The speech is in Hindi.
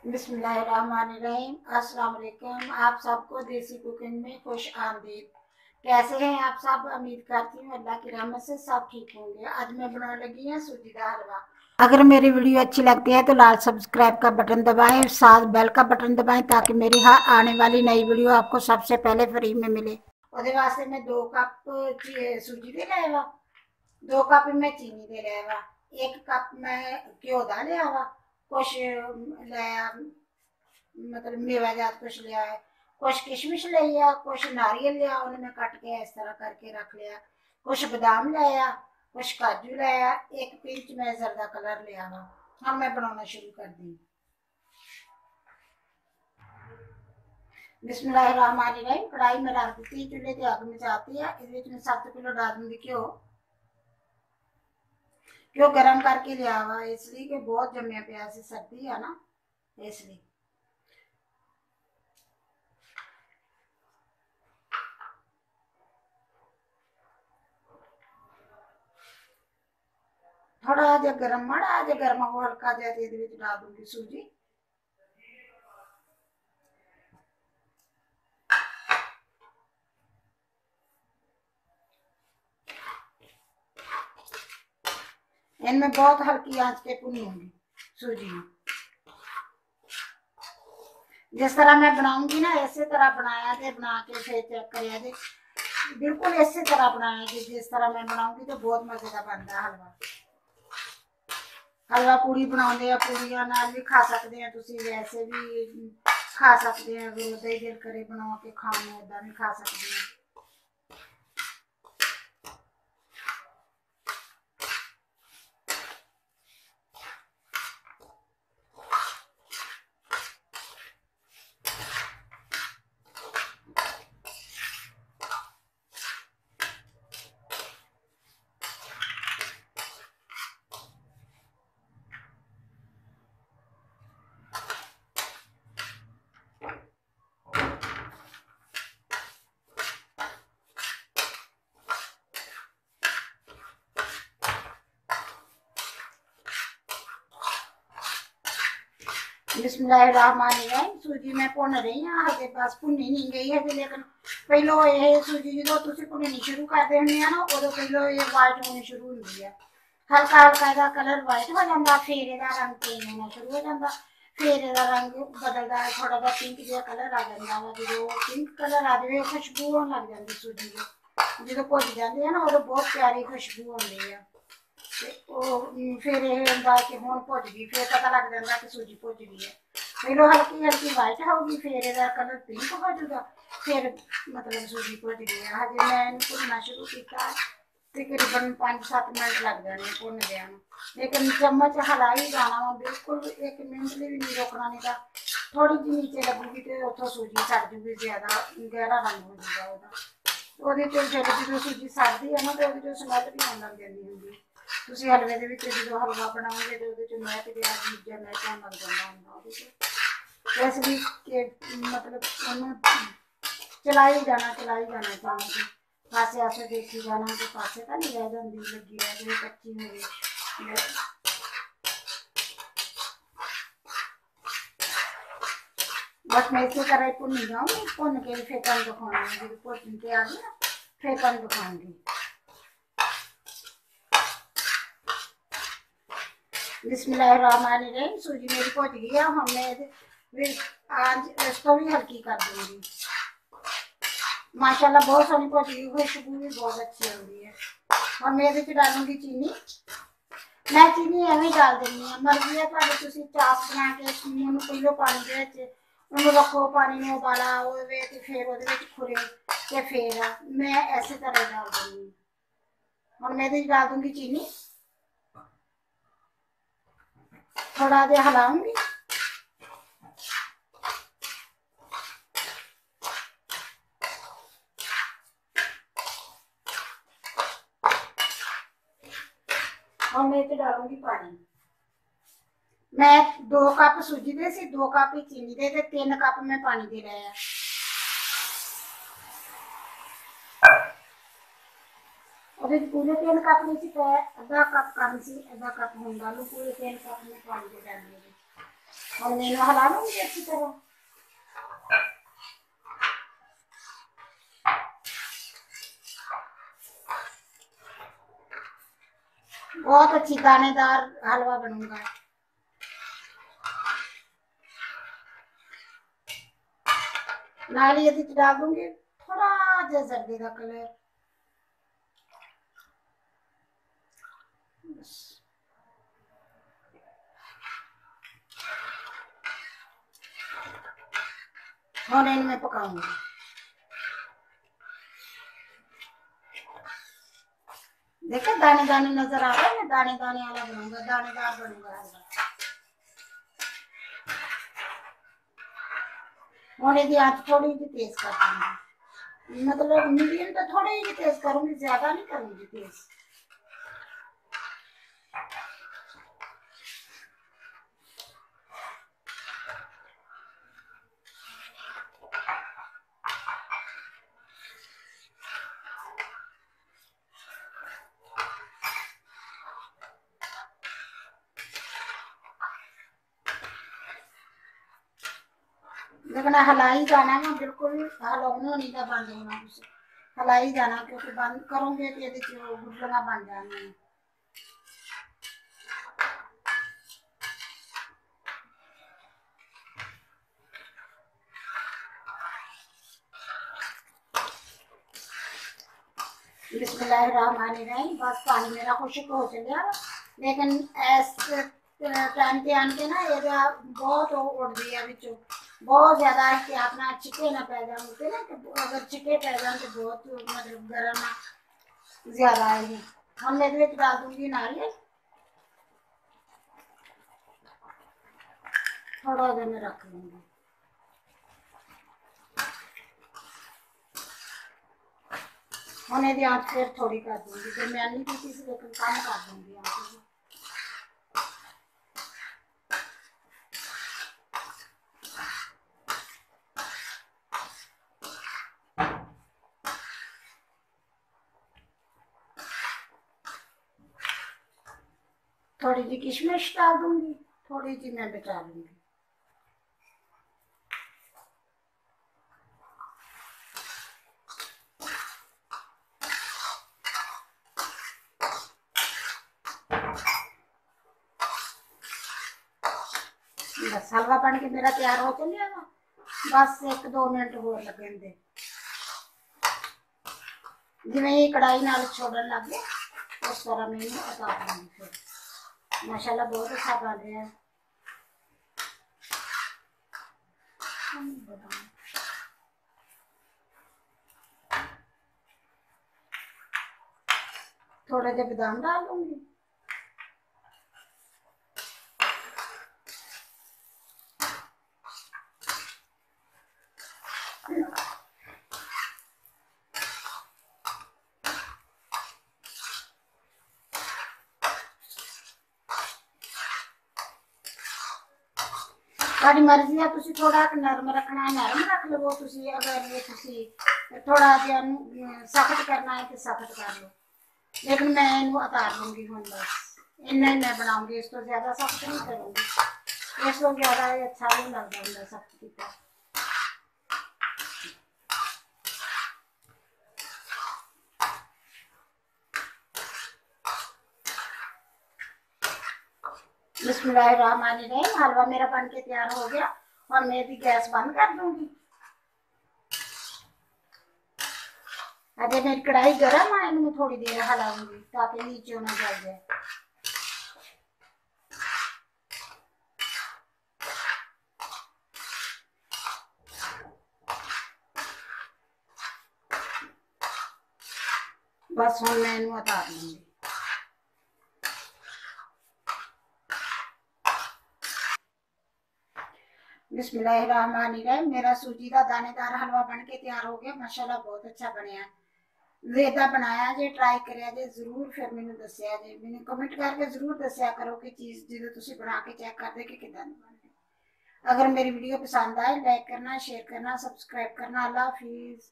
बिस्मिल्लाहिर्रहमानिर्रहीम। अस्सलाम वालेकुम। आप सबको देसी कुकिंग में खुश आमदीद। कैसे हैं आप सब? उम्मीद करती हूँ अल्लाह की रहमत से सब ठीक होंगे। आज मैं बनाने लगी हूँ सूजी का हलवा। अगर मेरी वीडियो अच्छी लगती है तो लाल सब्सक्राइब का बटन दबाएं, साथ बेल का बटन दबाएं ताकि मेरी हर आने वाली नई वीडियो आपको सबसे पहले फ्री में मिले। ਉਹਦੇ ਵਾਸਤੇ मैं 2 कप सूजी दे लिया वा, 2 कप मैं चीनी दे लिया वा, 1 कप मैं घ्यो दा लिया वा, कुछ लिया मतलब मेवा जात कुछ लिया है, कुछ किशमिश लिया, कुछ नारियल लिया, उन्हें मैं कट के इस तरह करके रख लिया, कुछ बादाम लिया, कुछ काजू लिया, 1 पिंच मैं जरदा कलर लिया वा। हम मैं बनाना शुरू कर दी। बिस्मिल्लाहिर्रहमानिर्रहीम। कढ़ाई में रख दी, चूल्हे की अग में जाती है, इसमें 7 किलो डाल दूंगी घ्यो। घ्यो गर्म करके लिया हुआ इसलिए कि बहुत जमया पिया से सर्दी है ना, इसलिए थोड़ा जहा गर्म माड़ा जहा गर्म हो हल्का जहा डाल दूंगी सूजी। इनमें बहुत हल्की आंच पे भुनूंगी सूजी में। जिस तरह मैं बनाऊंगी ना इसी तरह बनाया थे, बना के फिर चेक करिया थे, बिल्कुल इसी तरह बनाया कि जिस तरह मैं बनाऊंगी तो बहुत मजे का बनता है हलवा। हलवा पूड़ी बनाते हैं, पूड़ियां नाल भी खा सकते हैं, तुसी वैसे भी खा सकते हैं, अगर उदा ही दिल करे बना के खाने उदा भी खा सकते हैं। बिस्मिल्लाहिर्रहमानिर्रहीम। सूजी मैं भुन रही हाँ, हजे बस भुनी नहीं गई है, लेकिन पहलो ये सूजी जो तुम भुननी शुरू करते होंगे ना उदो पहलो ये वाइट होनी शुरू होती है, हल्का हल्का इसका कलर वाइट हो जाता, फिर इसका रंग चेंज होना शुरू हो जाता, फिर इसका रंग बदलता है, थोड़ा जहा पिंक जहा कलर आ जाता वा। जो पिंक कलर आ जाए खुशबू होने लग जाती सूजी की, जो भुज जाती है ना उदो बहुत प्यारी खुशबू आती है। फिर यह होंगे कि हुण भुज गई, फिर पता लग जाता कि सूजी भुज गई है। पहलो हल्की हल्की वाइट होगी, फिर इसका कलर पिंक हो जाएगा, फिर मतलब सूजी भुज गई है। हजे मैं भुनना शुरू किया तकरीबन 5-7 मिनट लग जाने भुनदिया, लेकिन चम्मच हिला ही जाना वा, बिल्कुल 1 मिनट भी नहीं रोकना, नहीं तो थोड़ी जी नीचे लगूगी तो उतों सूजी सड़ जूगी, ज्यादा गहरा रंग हो जाएगा ਉਹਦੇ ਚੋਂ। ਜਦੋਂ सूजी सड़ती है ना तो ਉਹਦੇ ਚੋਂ ਸਮੈਲ भी आने लग जाती होंगी। ਤੁਸੀਂ ਹਲਵੇ ਦੇ ਵਿੱਚ ਜਦੋਂ ਹਲਵਾ ਬਣਾਓਗੇ तो ਉਹਦੇ ਚੋਂ ਮਹਿਕ ਜਿਹਾ ਅਜੀਬ ਜਿਹਾ ਮਹਿਕ ਆਉਣ ਲੱਗ ਜਾਂਦਾ ਹੁੰਦਾ ਉਹਦੇ ਚੋਂ। ਇਸ ਲਈ ਕਿ मतलब ਉਹਨੂੰ ਚਲਾਈ ਜਾਣਾ ਚਾਹੀਦਾ, पासे आसे देखी जाना कि पासे तो नहीं रह जाती, लगी रह जाए कच्ची हो गई। बस मैं इसी तरह ही भुनी जाऊँगी, भुन के फिर तुम दिखाऊंगी, जो भुन के आ गई ना फिर तुम दिखाऊंगी। बिस्मिल्लाहिर्रहमानिर्रहीम। सूजी मेरी भुज गई है, हमने आज इसको भी हल्की कर दूंगी। माशाल्लाह बहुत सोहनी भुज गई, खुशबू भी बहुत अच्छी आती है। और मैं ये डालूंगी चीनी। मैं चीनी एवं डाल देनी है, मर्जी है तुम चास बना के पहलो पानी के रखो, पानी में उबाला हो फिर वो खुरे तो फिर मैं ऐसे तरह डाल दूंगी। और मैं डाल दूंगी चीनी, थोड़ा जहा हिलाऊंगी, और मैं डालूंगी पानी। मैं 2 कप सूजी दे सी, 2 कप ही चीनी दे, 3 कप मैं पानी दे रहा है। पूरे 3 कप नहीं सी पाया, आधा कप कम सी, आधा कप हम डालू, पूरे 3 कप में पानी दे डाली। हम इन्हें हिला लूंगी अच्छी तरह। बहुत अच्छी दानेदार हलवा बनूंगा। नाल ही यदि डाल दूंगी थोड़ा जा जर्दी का कलर। और इनमें पकाऊंगी। देखो दाने दाने नजर आ रहे हैं, दाने दाने वाला बनूंगा, दानेदार बनूंगा हलवा। और यदि आंच थोड़ी सी तेज कर दूंगी, मतलब मीडियम तो थोड़ी ही तेज करूंगी, ज्यादा नहीं करूंगी तेज। लेकिन हलाई जाना ना, बिल्कुल हलाउना नहीं था, बंद होना कुछ हलाई जाना, क्योंकि बंद करोगे तो यदि गुठलियां बन जानी। बिस्मिल्लाहिर्रहमानिर्रहीम। बस पानी मेरा खुशक हो चलिया, लेकिन इस टाइम पे आन के ना ये बहुत उड़ गई है बिचों, बहुत ज्यादा एहतियात ना छिके ना पै जाए ना, तो अगर छिके पै जाए तो बहुत मतलब गर्म ज्यादा आएगी। हम मेरे डाल दूंगी नारियल, थोड़ा देर में रख लूंगी। हम यदि आँच फिर थोड़ी कर दूंगी, दरमियानी की से लेकिन कम कर दूंगी आँच। थोड़ी सी किशमिश डाल दूंगी, थोड़ी सी मैं बचा लूंगी। बस हलवा बन के मेरा तैयार हो चलिए ना, बस 1-2 मिनट होर लगन दे। जिवें ही कढ़ाई नाल छोड़न लग गए उस तरह मैं उतार लूंगी। फिर माशाल्लाह बहुत अच्छा बन रहा है। थोड़ा जा बादाम डाल दूंगी। ਤੁਹਾਡੀ ਮਰਜ਼ੀ ਆ, ਤੁਸੀਂ ਥੋੜਾ ਨਰਮ ਰੱਖਣਾ ਨਰਮ ਰੱਖ ਲਵੋ, ਤੁਸੀਂ ਅਗਰ ਤੁਸੀਂ ਥੋੜਾ ਜਿਹਾ सख्त करना है तो सख्त कर लो, लेकिन मैं इन्हू उतार लूंगी हूँ। बस इन्ना ही मैं बनाऊंगी, इस तो ज्यादा सख्त नहीं करूंगी, इस तो ज्यादा अच्छा नहीं लगता होंगे सख्त किया। बिस्मिल्लाहिर्रहमानिर्रहीम। हलवा मेरा बन के तैयार हो गया और मैं भी गैस बंद कर दूंगी। अगर मेरी कढ़ाई गर्म है, मैं थोड़ी देर हलाऊंगी ताकि नीचे ना जल जाए। बस हम मैं इन्हू उतार लूंगी। बिस्मिल्लाहिर्रहमानिर्रहीम। मेरा सूजी का दानेदार हलवा बन के तैयार हो गया, माशाल्लाह बहुत अच्छा बनया। वेदा बनाया जे, ट्राई करिया जे जरूर, फिर मैंने दसिया जे, मैंने कमेंट करके जरूर दसिया करो कि चीज़ जो तुम बना के चेक करते कि किदा बन। अगर मेरी वीडियो पसंद आए लाइक करना, शेयर करना, सब्सक्राइब करना। अल्लाह हाफिज़।